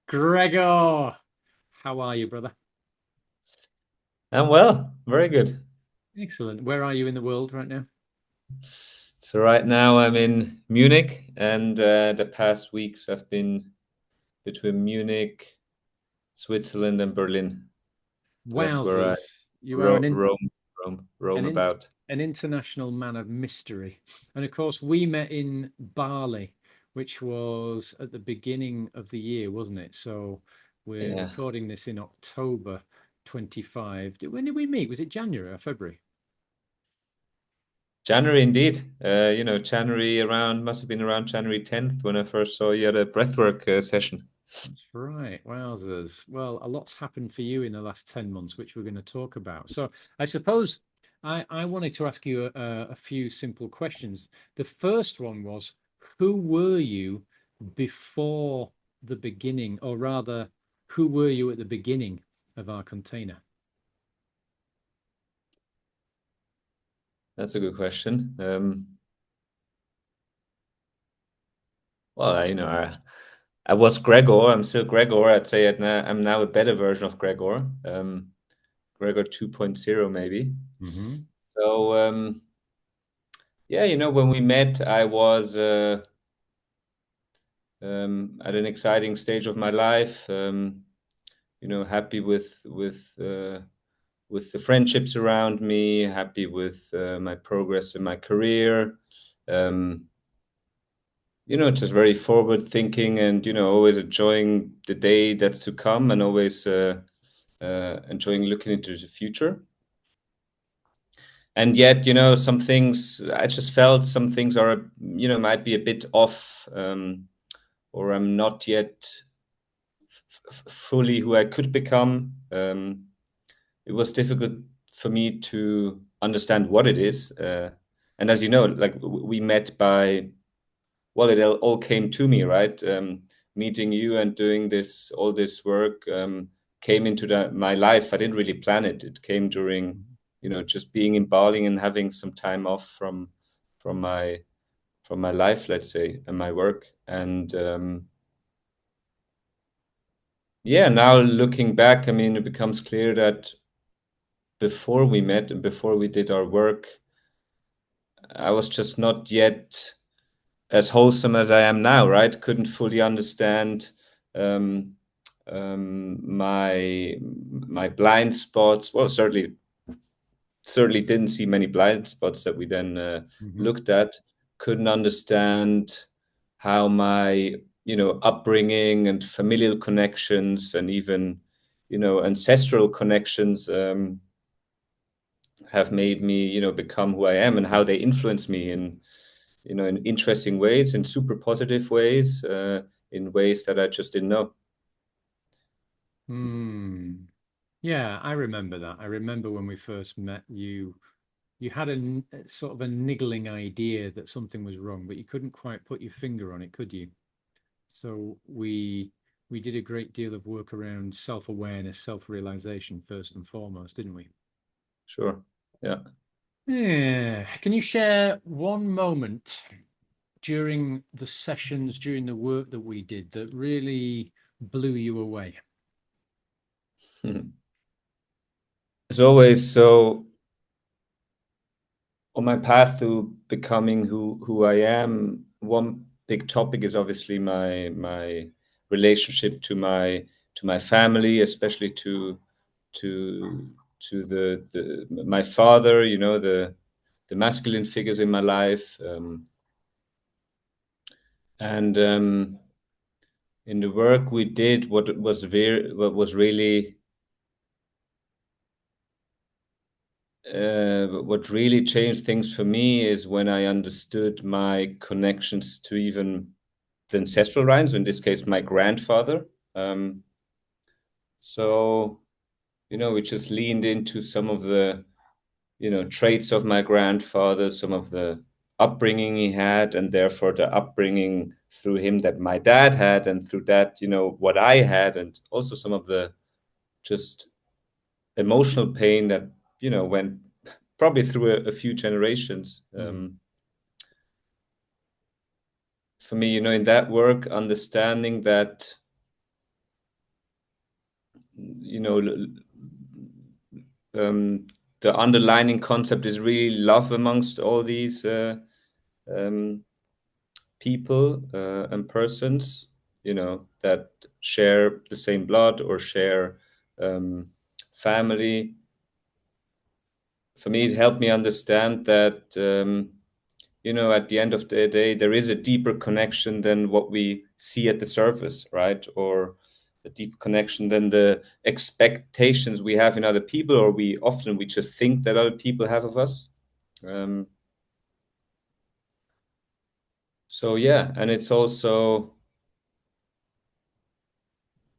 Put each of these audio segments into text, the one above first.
Gregor, how are you, brother? I'm well, very good. Excellent. Where are you in the world right now? So right now I'm in Munich, and the past weeks I've been between Munich, Switzerland, and Berlin. So that's where I Wowzers. You are roam an in, about. an international man of mystery. And of course, we met in Bali, which was at the beginning of the year, wasn't it? So we're Yeah, recording this in October 25. When did we meet? Was it January or February? January indeed. January around must have been around January 10th when I first saw you at a breathwork session. That's right. Wowzers. Well, a lot's happened for you in the last 10 months, which we're going to talk about. So I suppose I wanted to ask you a few simple questions. The first one was, who were you before the beginning, or rather, who were you at the beginning of our container? That's a good question. Well, I was Gregor. I'm still Gregor. I'd say I'm now a better version of Gregor. Gregor 2.0 maybe. Hmm. So yeah, when we met, I was at an exciting stage of my life. Happy with the friendships around me, happy with my progress in my career. Um, just very forward thinking, and always enjoying the day that's to come, and always enjoying looking into the future. And yet, some things I just felt some things are, might be a bit off, or I'm not yet fully who I could become. It was difficult for me to understand what it is. And as you know, like we met by, well, it all came to me, right? Meeting you and doing all this work came into my life. I didn't really plan it. It came during, just being in Bali and having some time off from my from my life, let's say, and my work. And yeah, now looking back, I mean, it becomes clear that before we met and before we did our work, I was just not yet as wholesome as I am now, right? Couldn't fully understand um, my blind spots. Well, certainly didn't see many blind spots that we then Hmm. looked at. Couldn't understand how my upbringing and familial connections and even ancestral connections have made me become who I am, and how they influence me in interesting ways, in super positive ways, in ways that I just didn't know. Hmm. Yeah, I remember that. I remember when we first met you. You had sort of a niggling idea that something was wrong, but you couldn't quite put your finger on it, could you? So we did a great deal of work around self-awareness, self-realization first and foremost, didn't we? Sure. Yeah. Yeah. Can you share one moment during the sessions, during the work that we did that really blew you away? As always, so on my path to becoming who I am, one big topic is obviously my relationship to my family, especially to the my father, the masculine figures in my life, and in the work we did, what was really what really changed things for me is when I understood my connections to even the ancestral lines, in this case, my grandfather. Um, so, we just leaned into some of the, traits of my grandfather, some of the upbringing he had, and therefore the upbringing through him that my dad had, and through that, what I had, and also some of the just emotional pain that, went probably through a few generations. Hmm. For me, in that work, understanding that you know, the underlining concept is really love amongst all these um, people and persons, you know, that share the same blood or share family. For me, it helped me understand that, you know, at the end of the day, there is a deeper connection than what we see at the surface, right? Or a deep connection than the expectations we have in other people, or we just think that other people have of us. Um, so yeah, and it's also,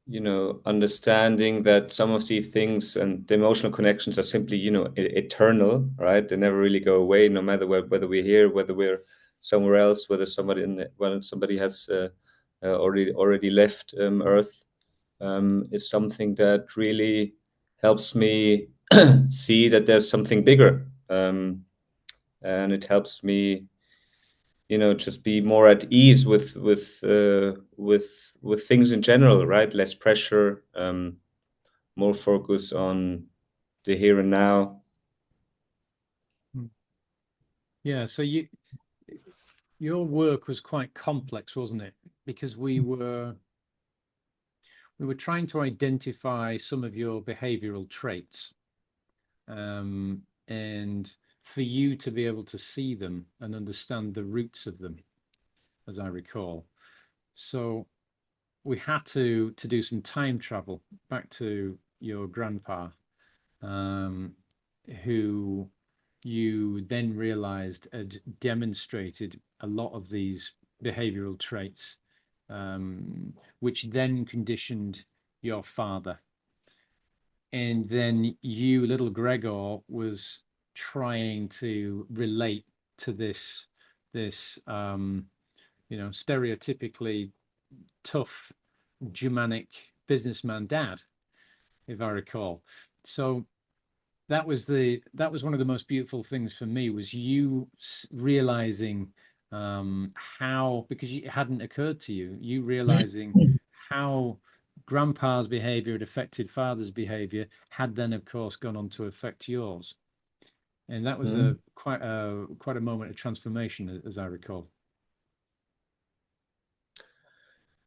you know, understanding that some of these things and the emotional connections are simply, you know, eternal, right? They never really go away, no matter whether we're here, whether we're somewhere else, when somebody has already left Earth, is something that really helps me see that there's something bigger, and it helps me, you know, just be more at ease with things in general, right? Less pressure, more focus on the here and now. Mm. Yeah, so your work was quite complex, wasn't it? Because we were trying to identify some of your behavioral traits, and for you to be able to see them and understand the roots of them, as I recall. So we had to do some time travel back to your grandpa, um, who you then realized had demonstrated a lot of these behavioral traits, which then conditioned your father. And then you, little Gregor, was trying to relate to this stereotypically tough Germanic businessman dad, if I recall. So that was one of the most beautiful things for me, was you realizing, how, because it hadn't occurred to you, you realizing how grandpa's behavior had affected father's behavior, had then of course gone on to affect yours. And that was Mm. quite a moment of transformation, as I recall.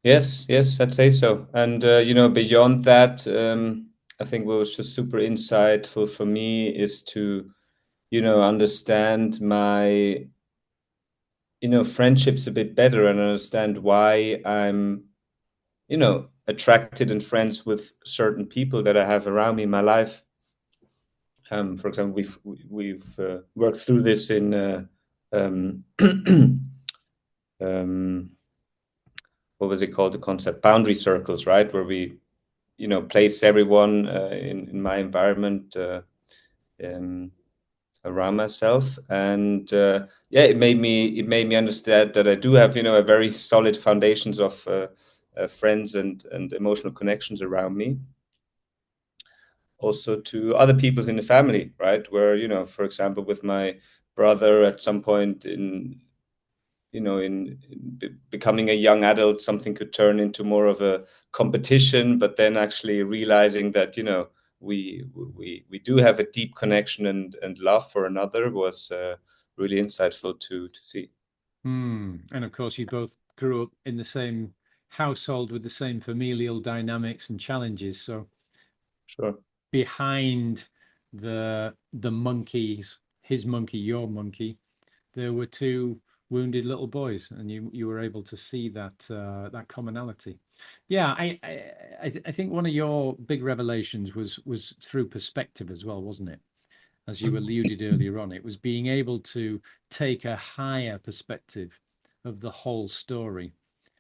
Yes, yes, I'd say so. And you know, beyond that, I think what was just super insightful for me is to, you know, understand my, you know, friendships a bit better and understand why I'm, you know, attracted and friends with certain people that I have around me in my life. For example, we've worked through this in um, um, what was it called? The concept boundary circles, right? Where we, you know, place everyone in my environment um, around myself, and yeah, it made me understand that I do have, you know, a very solid foundations of friends and emotional connections around me. Also to other peoples in the family, right? Where, you know, for example, with my brother at some point in, you know, in becoming a young adult, something could turn into more of a competition, but then actually realizing that, you know, we do have a deep connection and love for another was really insightful to see. And of course, you both grew up in the same household with the same familial dynamics and challenges. So Sure. behind the monkeys, his monkey, your monkey, there were two wounded little boys, and you were able to see that commonality. Yeah, I think one of your big revelations was through perspective as well, wasn't it? As you alluded earlier on, it was being able to take a higher perspective of the whole story,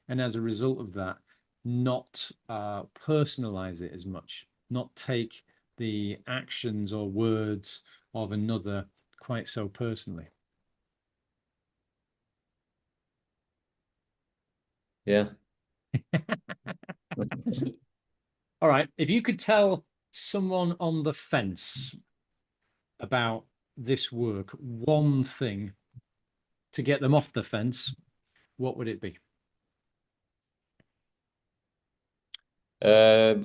and as a result of that, not personalize it as much, not take the actions or words of another quite so personally. Yeah. All right, if you could tell someone on the fence about this work, one thing to get them off the fence, what would it be? Uh,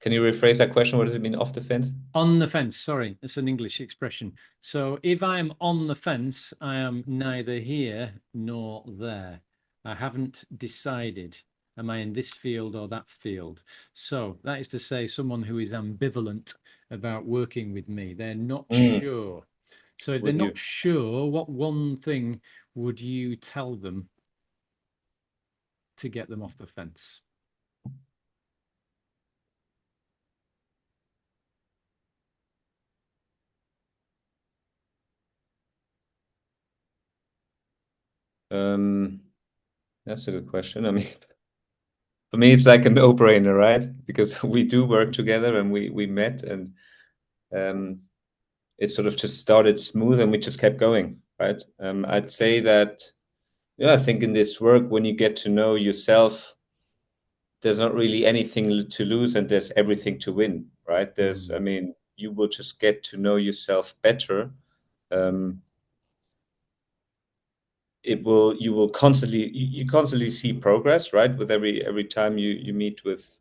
Can you rephrase that question? What does it mean, off the fence? On the fence, sorry, it's an English expression. So if I'm on the fence, I am neither here nor there. I haven't decided, am I in this field or that field? So that is to say, someone who is ambivalent about working with me, they're not Mm, sure. So if they're with not you. sure, what one thing would you tell them to get them off the fence? Um, that's a good question. I mean, for me, it's like a no-brainer, right? Because we do work together and we met and um, it sort of just started smooth and we just kept going, right? I'd say that, yeah, I think in this work, when you get to know yourself, there's not really anything to lose and there's everything to win, right? I Mm. mean, you will just get to know yourself better. Um, you will constantly you constantly see progress, right? With every time you meet with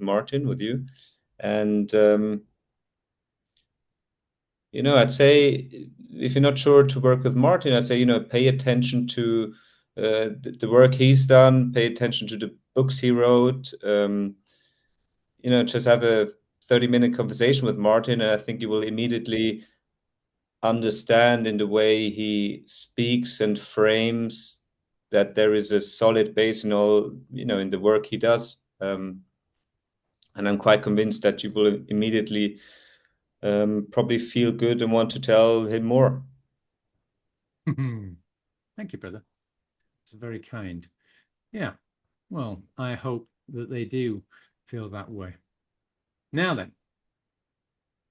Martin, with you, and I'd say if you're not sure to work with Martin, I'd say pay attention to the work he's done, pay attention to the books he wrote. Just have a 30-minute conversation with Martin, and I think you will immediately understand in the way he speaks and frames that there is a solid base in all, in the work he does. And I'm quite convinced that you will immediately probably feel good and want to tell him more. Thank you, brother. It's very kind. Yeah. Well, I hope that they do feel that way. Now then,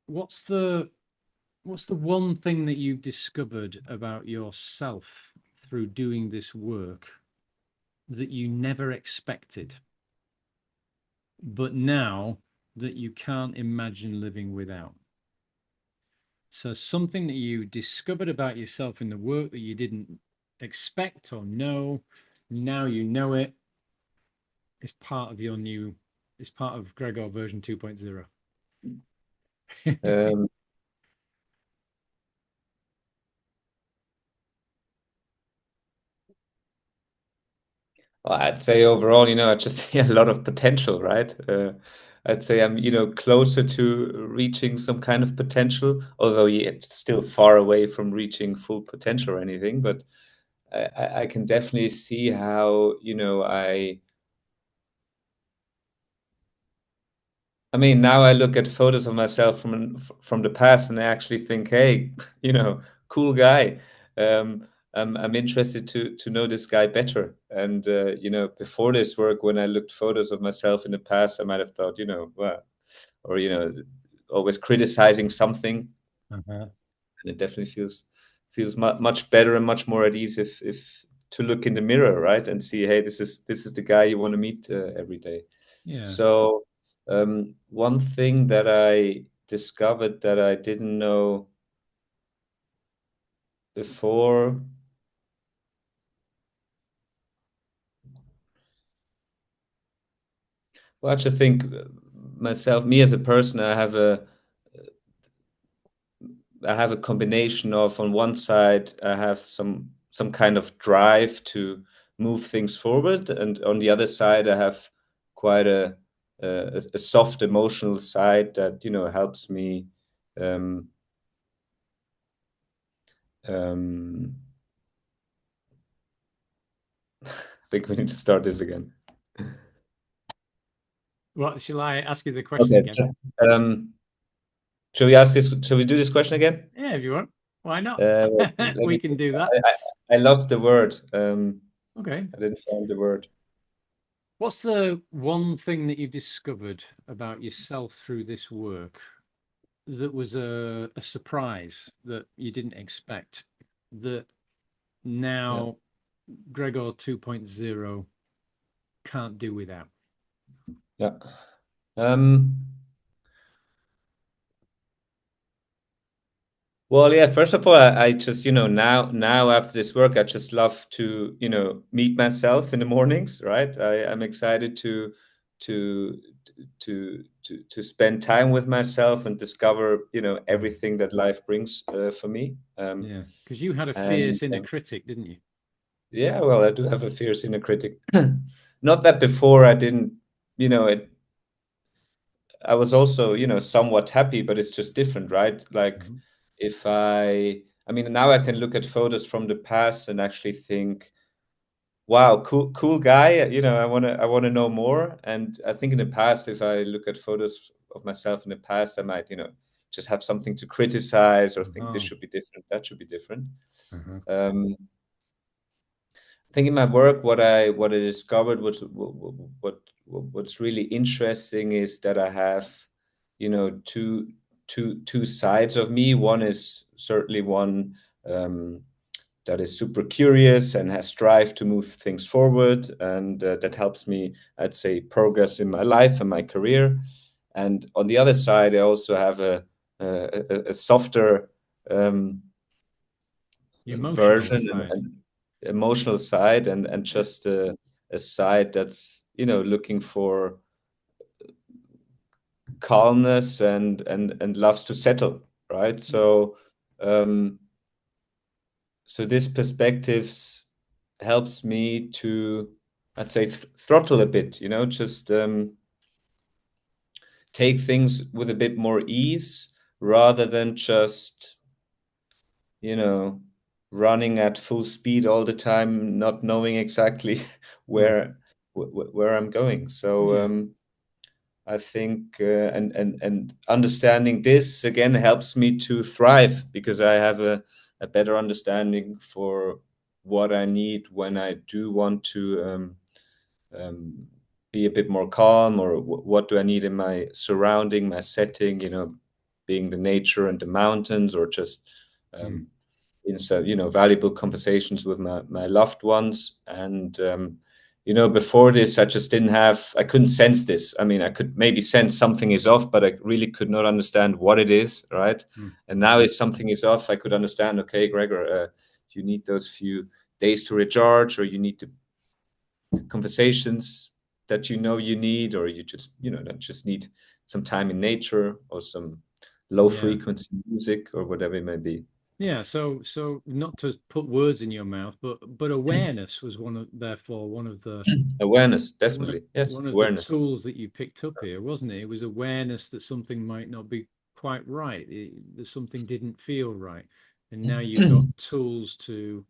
what's the what's the one thing that you've discovered about yourself through doing this work that you never expected, but now that you can't imagine living without? So something that you discovered about yourself in the work that you didn't expect or know, now you know it, is part of your new, is part of Gregor version 2.0. Um, well, I'd say overall, I just see a lot of potential, right? I'd say I'm, closer to reaching some kind of potential, although it's still far away from reaching full potential or anything. But I can definitely see how, I mean, now I look at photos of myself from the past, and I actually think, hey, cool guy. I'm interested to know this guy better. And before this work, when I looked photos of myself in the past, I might have thought, well, or always criticizing something, Uh-huh. and it definitely feels much better and much more at ease if to look in the mirror, right, and see, hey, this is the guy you want to meet every day. Yeah. So one thing that I discovered that I didn't know before, well, I actually think me as a person, I have a combination of, on one side, I have some kind of drive to move things forward, and on the other side, I have quite a soft emotional side that helps me. Um, um, I think we need to start this again. What shall I ask you the question Okay. again? Um, Shall we ask this? Shall we do this question again? Yeah, if you want. Why not? Uh, let We me. can do that. I lost the word. Okay. I didn't find the word. What's the one thing that you've discovered about yourself through this work that was a surprise that you didn't expect, that Yeah. now Gregor 2.0 can't do without? Yeah. Um, well, yeah. First of all, I just now after this work, I just love to meet myself in the mornings. Right. I'm excited to to spend time with myself and discover, Mm. everything that life brings for me. Yeah, because you had a And fierce inner critic, didn't you? yeah, well, I do have a fierce inner critic. Not that before I didn't, I was also, somewhat happy, but it's just different, right? Like Mhm. if I mean, now I can look at photos from the past and actually think, wow, cool guy. I want to know more. And I think in the past, if I look at photos of myself in the past, I might, just have something to criticize or think this Oh, should be different, that should be different. uh-huh. Um, I think in my work, what I discovered was what's really interesting is that I have, two sides of me. One is certainly one that is super curious and has drive to move things forward, and that helps me, I'd say, progress in my life and my career. And on the other side, I also have a softer The emotional version side. and emotional side, and Yeah. just a side that's looking for calmness and loves to settle, right? Mm. Um so this perspectives helps me to, I'd say, throttle a bit, just take things with a bit more ease rather than just, you know, running at full speed all the time, not knowing exactly Mm. where where I'm going. So Yeah. I think and understanding this again helps me to thrive because I have a better understanding for what I need when I do want to um, be a bit more calm, or what do I need in my surrounding, my setting, being the nature and the mountains, or just Mm. um, inside, valuable conversations with my loved ones. And before this, I couldn't sense this. I mean, I could maybe sense something is off, but I really could not understand what it is, right? Mm. And Mm. now if something is off, I could understand, okay, Gregor, you need those few days to recharge, or you need to conversations that you need, or you just, that just need some time in nature, or some low Yeah. frequency music, or whatever it may be. Yeah. So not to put words in your mouth, but awareness was therefore Awareness, one of definitely. Yes, one of the awareness. tools that you picked up here, wasn't it? It was awareness that something might not be quite right, that something didn't feel right, and now you've got tools to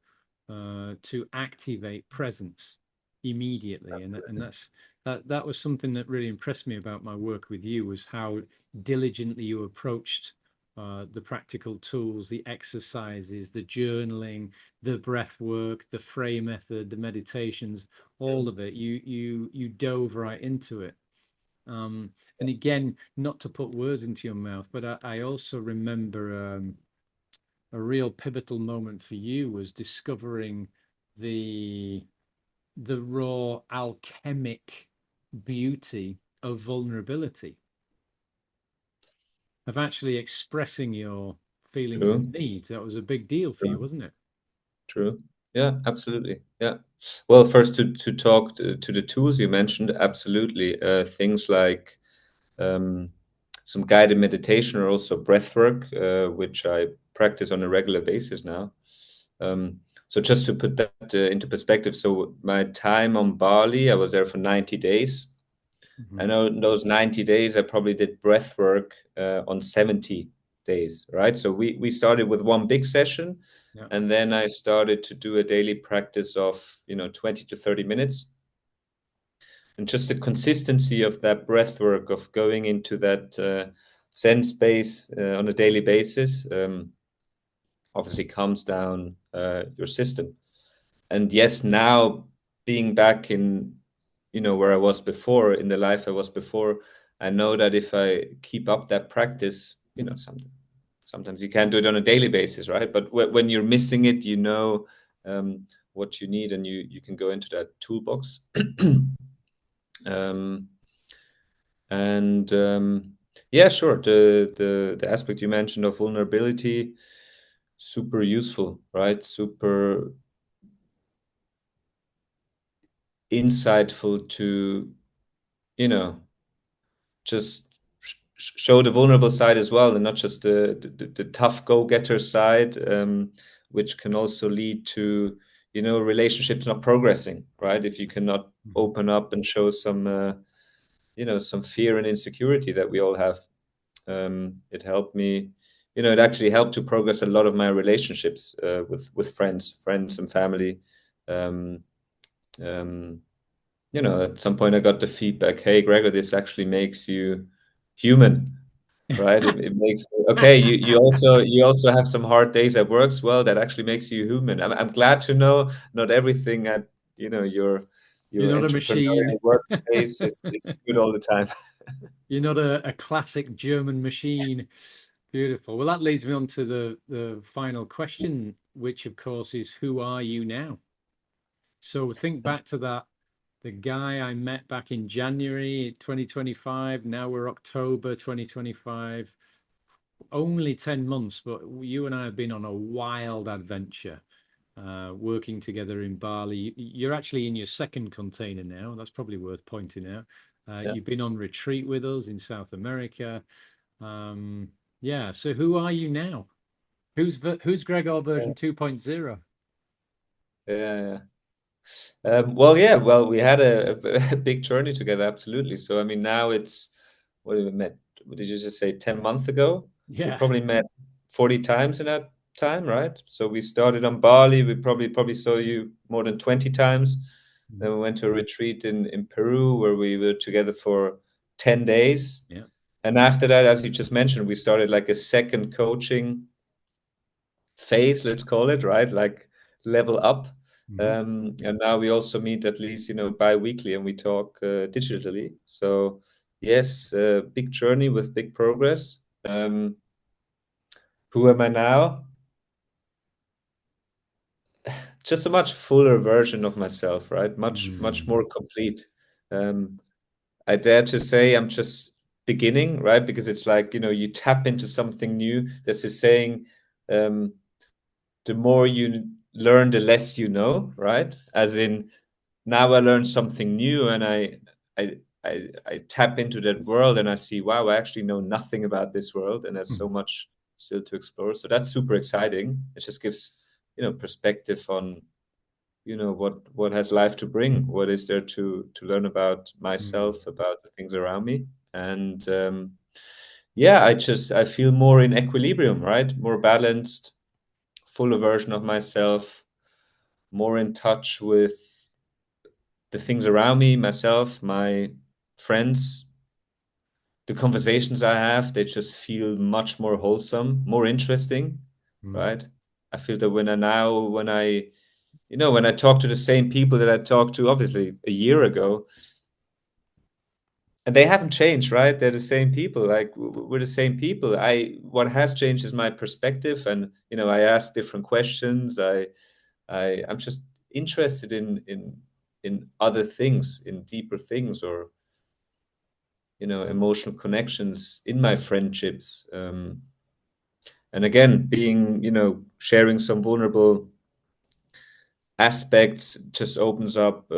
activate presence immediately, and that was something that really impressed me about my work with you was how diligently you approached the practical tools, the exercises, the journaling, the breath work, the Frey method, the meditations, all of it. You dove right into it. And again, not to put words into your mouth, but I also remember a real pivotal moment for you was discovering the the raw alchemic beauty of vulnerability, of actually expressing your feelings True, and needs. That was a big deal for you, true, wasn't it? true. Yeah, absolutely. Yeah. Well, first to talk to the tools you mentioned, absolutely. Things like um, some guided meditation, or also breath work, which I practice on a regular basis now. So just to put that into perspective, so my time on Bali, I was there for 90 days. I Hmm. know in those 90 days, I probably did breath work on 70 days, right? So we started with one big session, Yeah. and then I started to do a daily practice of, 20 to 30 minutes. And just the consistency of that breath work, of going into that Zen space on a daily basis, obviously calms down your system. And yes, now being back in, where I was before, in the life I was before, I know that if I keep up that practice, sometimes you can't do it on a daily basis, right? But when you're missing it, um, what you need, and you can go into that toolbox. um, and yeah, sure, the aspect you mentioned of vulnerability, super useful, right? Super insightful to you know, just show the vulnerable side as well, and not just the tough go-getter side, which can also lead to, relationships not progressing, right? If you cannot Mhm. open up and show some, some fear and insecurity that we all have. It helped me, it actually helped to progress a lot of my relationships with friends and family. Um, um, at some point I got the feedback, hey, Gregor, this actually makes you human, right? It makes, okay, you also have some hard days at work as well. That actually makes you human. I'm glad to know not everything at, You're your not a entrepreneurial machine. workspace is good all the time. You're not a classic German machine. Beautiful. Well, that leads me on to the final question, which of course is, who are you now? So think back to that, the guy I met back in January 2025. Now we're October 2025. Only 10 months, but you and I have been on a wild adventure, working together in Bali. You're actually in your second container now. That's probably worth pointing out. Yeah. You've been on retreat with us in South America. Um, yeah. So who are you now? Who's Gregor version 2.0? Yeah. Well, yeah, well, we had a big journey together, absolutely. So, I mean, now it's, what did we met? What did you just say, 10 months ago? We Yeah. probably met 40 times in that time, right? So we started on Bali. We probably saw you more than 20 times. Then Mhm. we went to a retreat in Peru where we were together for 10 days. Yeah. And after that, as you just mentioned, we started like a second coaching phase, let's call it, right? Like level up. Mhm. And now we also meet at least, bi-weekly and we talk digitally. So yes, big journey with big progress. Who am I now? Just a much fuller version of myself, right? Much Mm. more complete. Um, I dare to say I'm just beginning, right? Because it's like, you tap into something new. There's a saying, um, the more you learn, the less you know, right? As in, now I learn something new and I, I tap into that world and I see, wow, I actually know nothing about this world and there's so much still to explore. So that's super exciting. It just gives, perspective on, what has life to bring, what is there to learn about Mm. myself, about the things around me. And yeah, I feel more in equilibrium, right? More balanced, fuller version of myself, more in touch with the things around me, myself, my friends, the conversations I have, they just feel much more wholesome, more interesting, Mm. right? I feel that when I talk to the same people that I talked to obviously a year ago, and they haven't changed, right? They're the same people. Like we're the same people. What has changed is my perspective, and I ask different questions. I'm just interested in other things, in deeper things, or emotional connections in my friendships. And again, being sharing some vulnerable aspects just opens up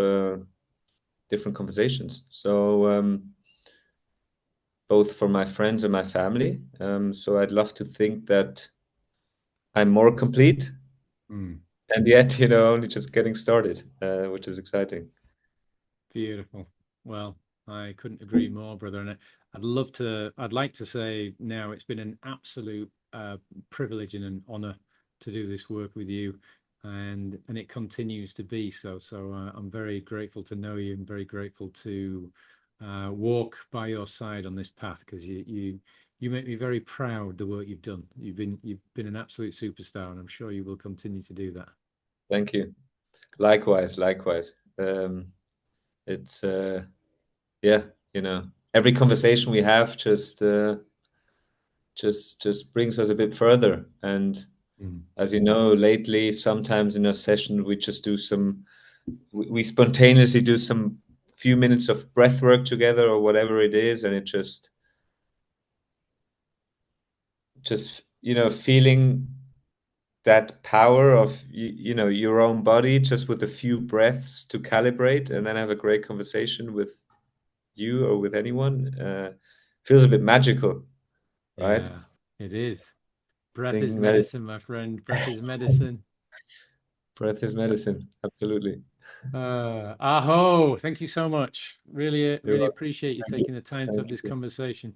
different conversations. So both for my friends and my family. So I'd love to think that I'm more complete, Mm. and yet only just getting started, which is exciting. Beautiful. Well, I couldn't agree more, brother. And I'd like to say now it's been an absolute privilege and an honor to do this work with you, and it continues to be so. So I'm very grateful to know you. I'm very grateful to walk by your side on this path because you make me very proud the work you've done. You've been an absolute superstar, and I'm sure you will continue to do that. Thank you. Likewise, likewise. It's yeah, every conversation we have just brings us a bit further. And Mm. as you know, lately, sometimes in a session, we spontaneously do some few minutes of breath work together or whatever it is, and it just feeling that power of your own body just with a few breaths to calibrate and then have a great conversation with you or with anyone, feels a bit magical, right? Yeah, it is. Breath is Thinking that it's medicine, my friend. Breath is medicine. breath is medicine. Absolutely. Aho, thank you so much. Really, You're really welcome. appreciate you Thank you. taking the time to have Thank this you. conversation.